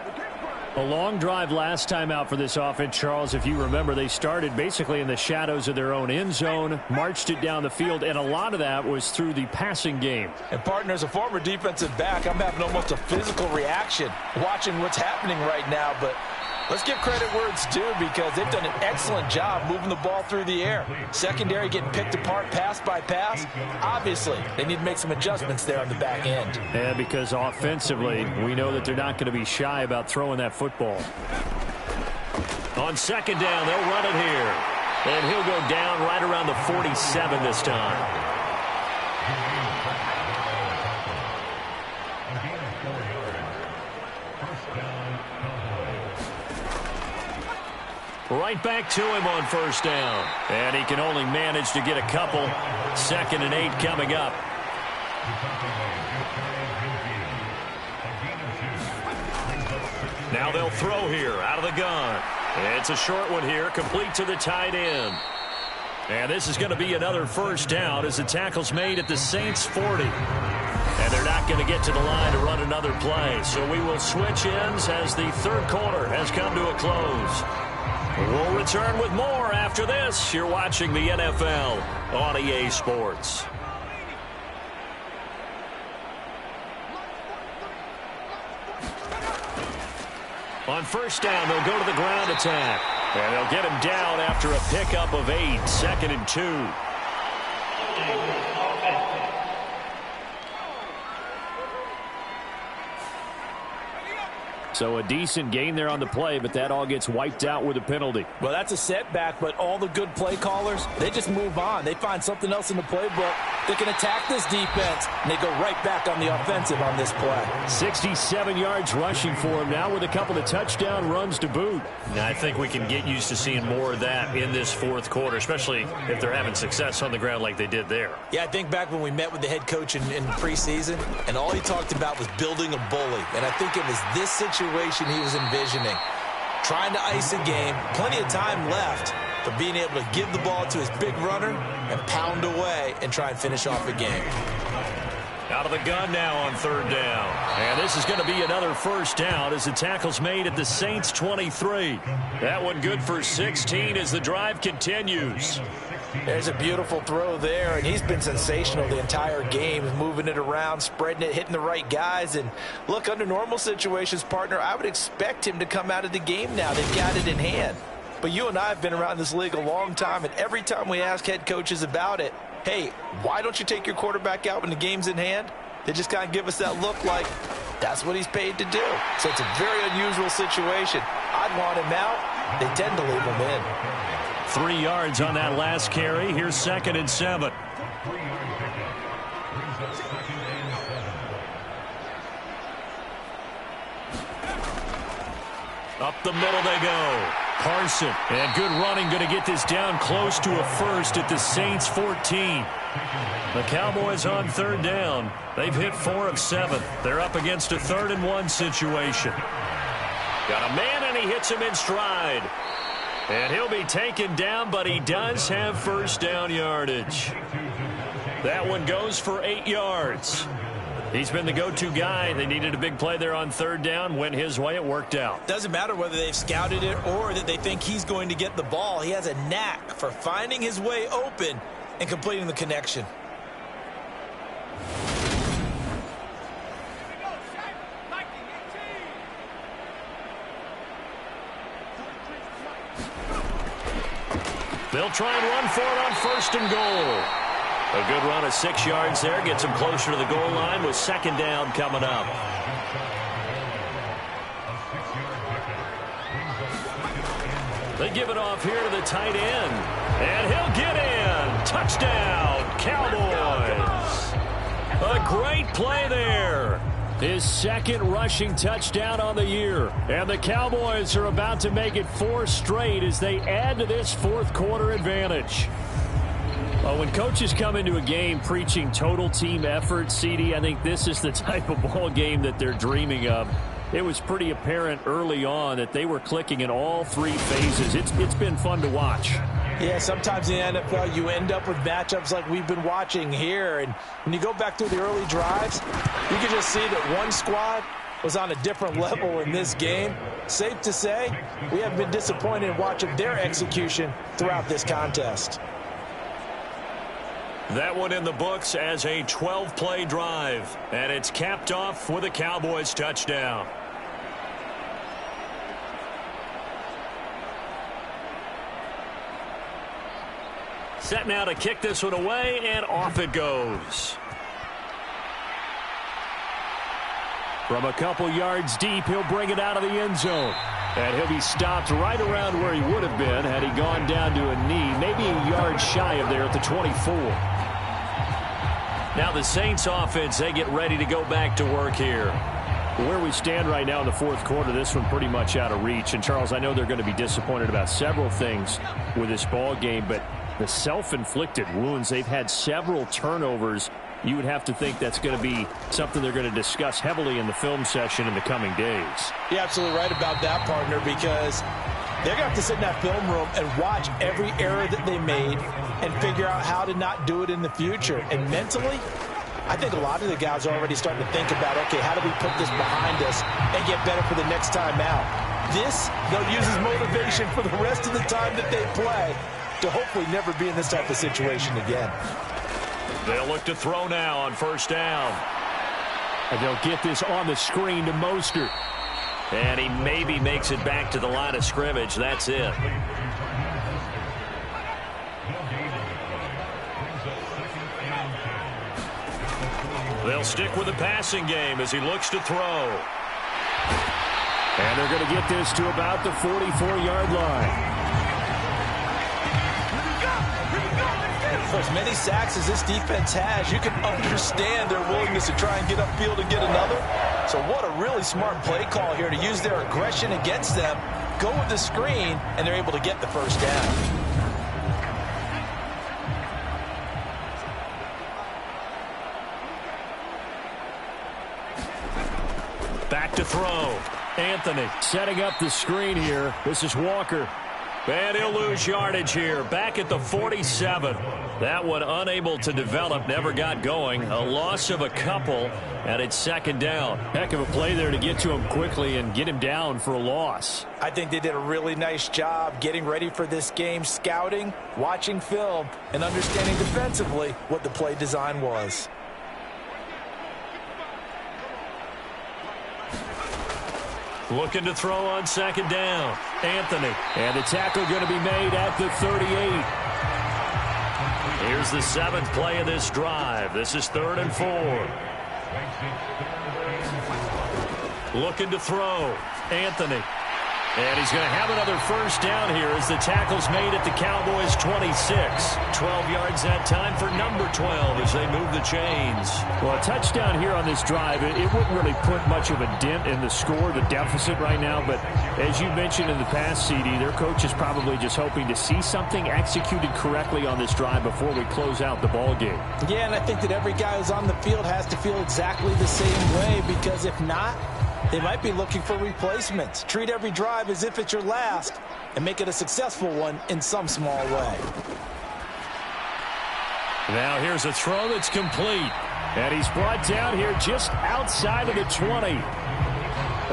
Speaker 4: A long drive last time out for this offense, Charles. If you remember, they started basically in the shadows of their own end zone, marched it down the field, and a lot of that was through the passing game.
Speaker 3: And, partner, as a former defensive back, I'm having almost a physical reaction watching what's happening right now, but let's give credit where it's due because they've done an excellent job moving the ball through the air. Secondary getting picked apart pass by pass. Obviously, they need to make some adjustments there on the back end.
Speaker 4: Yeah, because offensively, we know that they're not going to be shy about throwing that football.
Speaker 2: On second down, they'll run it here. And he'll go down right around the 47 this time. Right back to him on first down.
Speaker 4: And he can only manage to get a couple. 2nd and 8 coming up.
Speaker 2: Now they'll throw here out of the gun. It's a short one here, complete to the tight end. And this is going to be another first down as the tackle's made at the Saints 40. And they're not going to get to the line to run another play. So we will switch ends as the third quarter has come to a close. We'll return with more after this. You're watching the NFL on EA Sports. On first down, they'll go to the ground attack. And they'll get him down after a pickup of 8, 2nd and 2.
Speaker 4: So a decent gain there on the play, but that all gets wiped out with a penalty.
Speaker 3: Well, that's a setback, but all the good play callers, they just move on. They find something else in the playbook. They can attack this defense, and they go right back on the offensive on this play.
Speaker 4: 67 yards rushing for him now with a couple of touchdown runs to boot.
Speaker 2: Now, I think we can get used to seeing more of that in this fourth quarter, especially if they're having success on the ground like they did there.
Speaker 3: Yeah, I think back when we met with the head coach in preseason, and all he talked about was building a bully. And I think it was this situation he was envisioning. Trying to ice a game, plenty of time left, but being able to give the ball to his big runner and pound away and try and finish off a game.
Speaker 2: Out of the gun now on third down.
Speaker 4: And this is going to be another first down as the tackle's made at the Saints 23.
Speaker 2: That one good for 16 as the drive continues.
Speaker 3: There's a beautiful throw there, and he's been sensational the entire game, moving it around, spreading it, hitting the right guys. And look, under normal situations, partner, I would expect him to come out of the game now. They've got it in hand. But you and I have been around this league a long time, and every time we ask head coaches about it, hey, why don't you take your quarterback out when the game's in hand? They just kind of give us that look like that's what he's paid to do. So it's a very unusual situation. I'd want him out. They tend to leave him in.
Speaker 4: 3 yards on that last carry. Here's 2nd and 7.
Speaker 2: Up the middle they go.
Speaker 4: Carson, and good running, going to get this down close to a first at the Saints 14.
Speaker 2: The Cowboys on third down. They've hit 4 of 7. They're up against a 3rd and 1 situation. Got a man, and he hits him in stride. And he'll be taken down, but he does have first down yardage. That one goes for 8 yards. He's been the go-to guy. They needed a big play there on third down. Went his way. It worked out.
Speaker 3: Doesn't matter whether they've scouted it or that they think he's going to get the ball. He has a knack for finding his way open and completing the connection.
Speaker 2: They'll try and run for it on 1st and goal. A good run of 6 yards there. Gets them closer to the goal line with 2nd down coming up. They give it off here to the tight end. And he'll get in. Touchdown, Cowboys. A great play there.
Speaker 4: His 2nd rushing touchdown on the year. And the Cowboys are about to make it 4 straight as they add to this fourth quarter advantage. Well, when coaches come into a game preaching total team effort, CD, I think this is the type of ball game that they're dreaming of. It was pretty apparent early on that they were clicking in all three phases. It's been fun to watch.
Speaker 3: Yeah, sometimes in the NFL you end up with matchups like we've been watching here. And when you go back through the early drives, you can just see that one squad was on a different level in this game. Safe to say, we haven't been disappointed in watching their execution throughout this contest.
Speaker 2: That one in the books as a 12-play drive. And it's capped off with a Cowboys touchdown. Set now to kick this one away, and off it goes.
Speaker 4: From a couple yards deep, he'll bring it out of the end zone. And he'll be stopped right around where he would have been had he gone down to a knee, maybe a yard shy of there at the 24.
Speaker 2: Now the Saints offense, they get ready to go back to work here.
Speaker 4: Where we stand right now in the fourth quarter, this one pretty much out of reach. And, Charles, I know they're going to be disappointed about several things with this ball game, but the self-inflicted wounds, they've had several turnovers. You would have to think that's going to be something they're going to discuss heavily in the film session in the coming days.
Speaker 3: You're absolutely right about that, partner, because they're going to have to sit in that film room and watch every error that they made and figure out how to not do it in the future. And mentally, I think a lot of the guys are already starting to think about, okay, how do we put this behind us and get better for the next time out? This, they'll use as motivation for the rest of the time that they play to hopefully never be in this type of situation again.
Speaker 2: They'll look to throw now on first down.
Speaker 4: And they'll get this on the screen to Mostert.
Speaker 2: And he maybe makes it back to the line of scrimmage. That's it. They'll stick with the passing game as he looks to throw.
Speaker 4: And they're going to get this to about the 44-yard line.
Speaker 3: For as many sacks as this defense has, you can understand their willingness to try and get upfield and get another. So what a really smart play call here to use their aggression against them, go with the screen, and they're able to get the first down.
Speaker 2: Back to throw.
Speaker 4: Anthony setting up the screen here. This is Walker.
Speaker 2: And he'll lose yardage here. Back at the 47. That one unable to develop, never got going. A loss of a couple, and it's second down.
Speaker 4: Heck of a play there to get to him quickly and get him down for a loss.
Speaker 3: I think they did a really nice job getting ready for this game, scouting, watching film, and understanding defensively what the play design was.
Speaker 2: Looking to throw on second down. Anthony.
Speaker 4: And the tackle going to be made at the 38.
Speaker 2: Here's the seventh play of this drive. This is 3rd and 4. Looking to throw. Anthony. And he's going to have another first down here as the tackle's made at the Cowboys' 26. 12 yards that time for number 12 as they move the chains.
Speaker 4: Well, a touchdown here on this drive, it wouldn't really put much of a dent in the score, the deficit right now. But as you mentioned in the past, CD, their coach is probably just hoping to see something executed correctly on this drive before we close out the ball game.
Speaker 3: Yeah, and I think that every guy who's on the field has to feel exactly the same way, because if not, they might be looking for replacements. Treat every drive as if it's your last and make it a successful one in some small way.
Speaker 2: Now here's a throw that's complete.
Speaker 4: And he's brought down here just outside of the 20.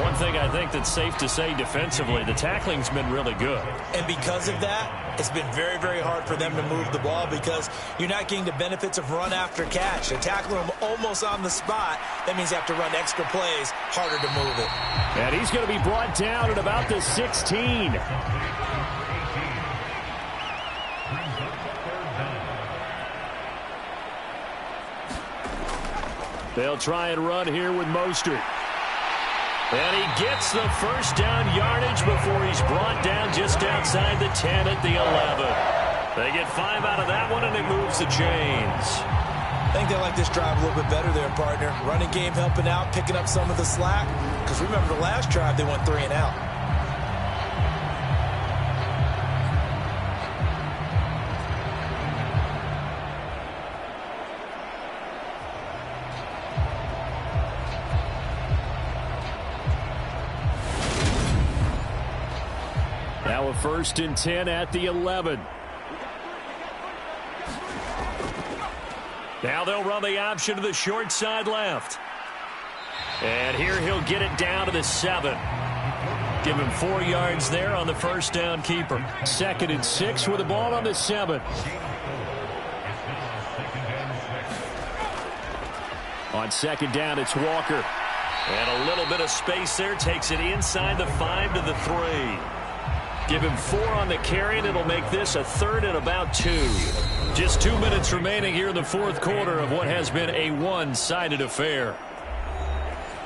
Speaker 2: One thing I think that's safe to say defensively, the tackling's been really good.
Speaker 3: And because of that, it's been very, very hard for them to move the ball because you're not getting the benefits of run after catch. They're tackling them almost on the spot. That means you have to run extra plays, harder to move it.
Speaker 4: And he's going to be brought down at about the 16. They'll try and run here with Mostert.
Speaker 2: And he gets the first down yardage before he's brought down just outside the 10 at the 11. They get 5 out of that one, and it moves the chains.
Speaker 3: I think they like this drive a little bit better there, partner. Running game helping out, picking up some of the slack. Because remember the last drive, they went 3 and out.
Speaker 4: Now a 1st and 10 at the 11. Now they'll run the option to the short side left. And here he'll get it down to the 7. Give him 4 yards there on the first down keeper. 2nd and 6 with the ball on the 7. On 2nd down, it's Walker. And a little bit of space there. Takes it inside the 5 to the 3. Give him 4 on the carry, and it'll make this a 3rd and about 2. Just 2 minutes remaining here in the 4th quarter of what has been a one-sided affair.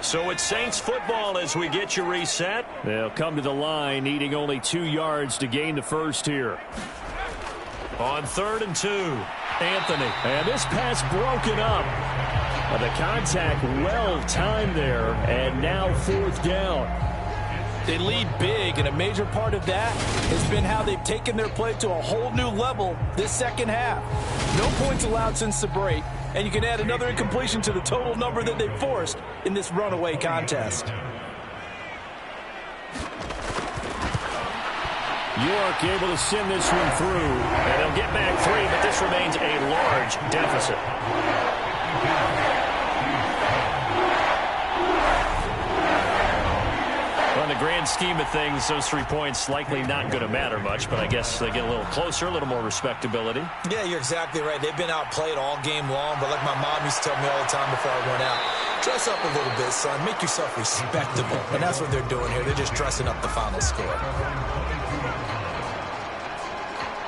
Speaker 4: So it's Saints football as we get you reset. They'll come to the line, needing only 2 yards to gain the first here. On 3rd and 2, Anthony. And this pass broken up. The contact well timed there, and now 4th down.
Speaker 3: They lead big, and a major part of that has been how they've taken their play to a whole new level this second half. No points allowed since the break, and you can add another incompletion to the total number that they forced in this runaway contest.
Speaker 4: York able to send this one through, and they'll get back 3, but this remains a large deficit. In the grand scheme of things, those 3 points likely not going to matter much, but I guess they get a little closer, a little more respectability.
Speaker 5: Yeah, you're exactly right. They've been outplayed all game long, but like my mom used to tell me all the time before I went out, dress up a little bit, son. Make yourself respectable. And that's what they're doing here. They're just dressing up the final score.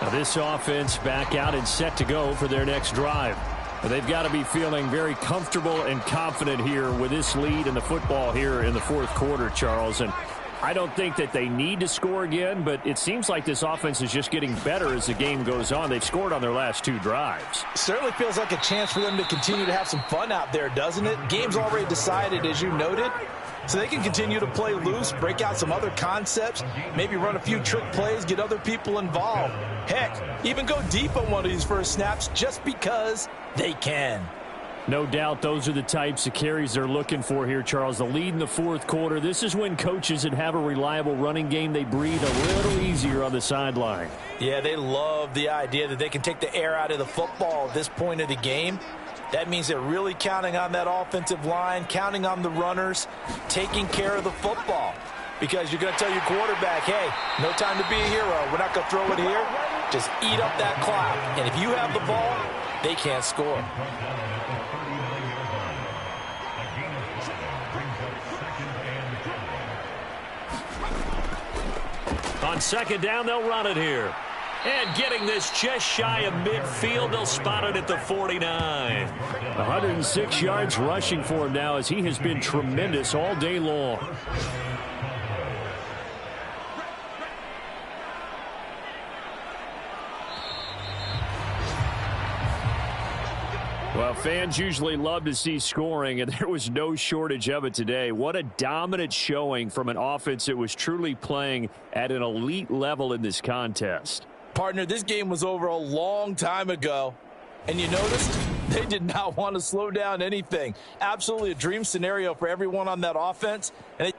Speaker 4: Now this offense back out and set to go for their next drive. They've got to be feeling very comfortable and confident here with this lead in the football here in the 4th quarter, Charles. And I don't think that they need to score again, but it seems like this offense is just getting better as the game goes on. They've scored on their last 2 drives.
Speaker 3: Certainly feels like a chance for them to continue to have some fun out there, doesn't it? Game's already decided, as you noted. So they can continue to play loose, break out some other concepts, maybe run a few trick plays, get other people involved. Heck, even go deep on one of these first snaps just because they can.
Speaker 4: No doubt those are the types of carries they're looking for here, Charles. The lead in the 4th quarter. This is when coaches that have a reliable running game, they breathe a little easier on the sideline.
Speaker 3: Yeah, they love the idea that they can take the air out of the football at this point of the game. That means they're really counting on that offensive line, counting on the runners, taking care of the football. Because you're going to tell your quarterback, hey, no time to be a hero. We're not going to throw it here. Just eat up that clock. And if you have the ball, they can't score.
Speaker 4: On 2nd down, they'll run it here. And getting this just shy of midfield, they'll spot it at the 49. 106 yards rushing for him now as he has been tremendous all day long. Well, fans usually love to see scoring, and there was no shortage of it today. What a dominant showing from an offense that was truly playing at an elite level in this contest.
Speaker 3: Partner, this game was over a long time ago, and you noticed they did not want to slow down anything. Absolutely a dream scenario for everyone on that offense, and